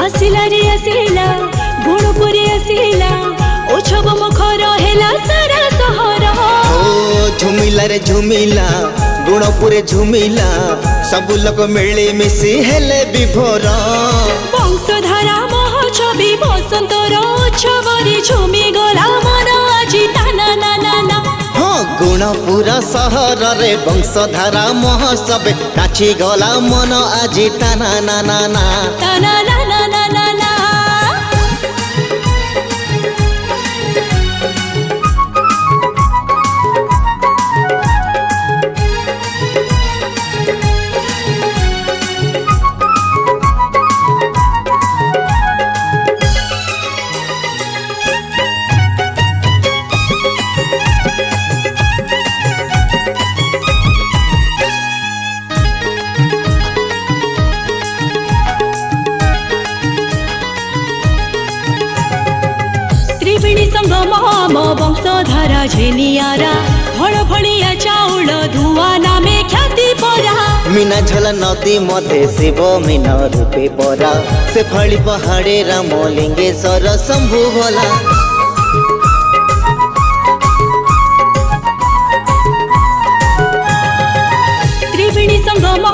आसिला रे आसिला गुणपुरी आसिला उछब मुखर हेला सारा सहर ओ झुमिला रे झुमिला गुणपुरे झुमिला सब लोक मिली मिसी हेले विभोर वंशधारा महोत्सवी बसंतर उत्सवरी झुमी गला मन आजी ताना ना ना ना हाँ गुणपुर सहर रे वंशधारा महोत्सव नाची गला मन आजी ताना ना ना ना ताना ना ना ना ना ना त्रिवेणी संगम वंशधारा झेनियारा फल फलिया चाउल धुआ नामे ख्याति परा मीना झला नदी मध्य शिव मीना रूपे परा से फली पहाड़े राम लिंगेश्वर शंभु भोला त्रिवेणी संगम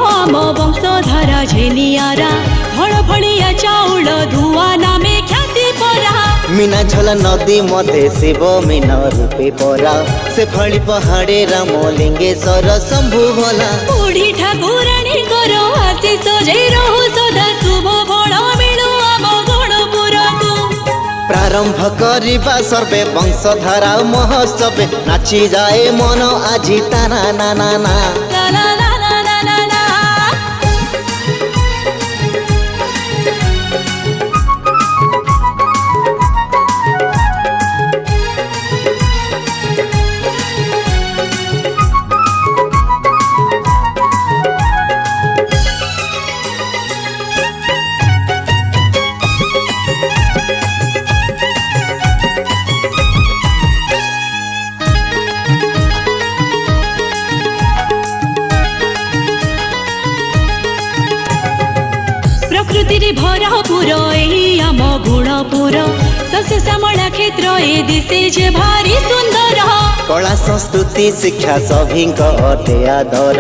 वंशधारा झेनियारा फल फलिया चाउल धुआ नामे ख्याति परा मीना झला नदी मध्य शिव मीना रूपे परा से फली पहाड़े राम लिंगेश्वर शंभु भोला बुढ़ी ठाकुराणी करो आशीष जे रहु सदा शुभ फल मिलु आम गुणपुर को प्रारंभ करिबा सर्वे वंशधारा महोत्सव नाची जाए मन आजी ताना ना ना ना ला ला ला ला ला ला ला प्रकृति भरपुर एही आम गुणपुर शस्य श्यामला क्षेत्र ए दिशे जे भारी सुंदर कला संस्कृति शिक्षा सभी अटे आदर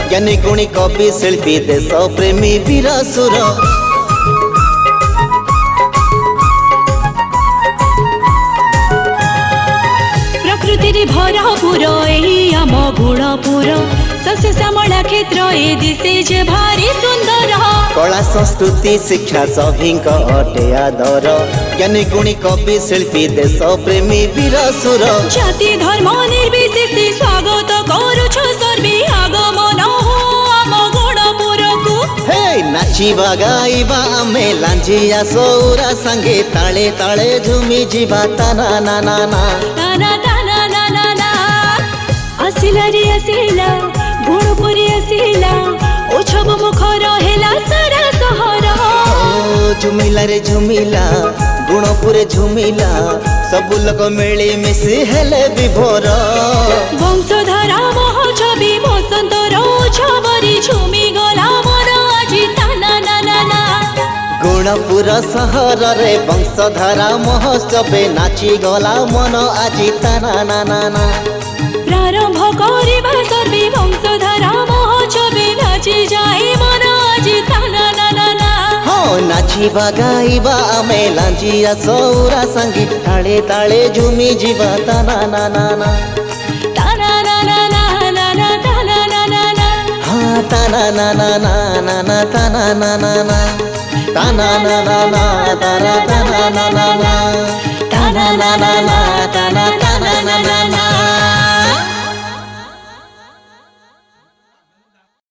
ज्ञानी गुणी कवि शिल्पी देश प्रेमी वीर सुर प्रकृति भरपुर एही आम गुणपुर शस्य श्यामला क्षेत्र ए दिशे जे भारी सुंदर कला संस्कृति शिक्षा सभी अटे आदर ज्ञानी गुणी कवि शिल्पी देश प्रेमी वीर सुर जाति धर्म निर्विशेषे स्वागत करुछु सर्वे आगमन हो आम गुणपुर को हे नाचिबा गाइबा आमे लांझिया सौरा संगे ताले ताले झुमी जीवा ताना ना ना ना ताना ताना ना ना ना आसिला रे आसिला गुणपुरी आसिला उछब मुखर हेला सारा सहर ओ झुमिला रे झुमिला गुणपुरे झुमिला सब लोक मिली मिसी हेले विभोर वंशधारा महोत्सवी बसंतर उत्सवरी झुमी गला मन आजी ताना ना ना ना गुणपुर सहर रे वंशधारा महोत्सव नाची गला मन आजी ताना ना ना ना प्रारंभ करिबा सर्वे वंशधारा महोत्सवी नाची जाए मन आजी ताना ना ना ना हाँ नाचिबा गाइबा आमे लांझिया सौरा संगी ताले ताले झुमी जीवा ताना ना ना ना ताना ना ना ना ना ना ताना ना ना ना हाँ ताना ना ना ना ना ना ताना ना ना ना ताना ना ना ना ताना ताना ना ना ना ताना ना ना ना ताना ताना ना ना ना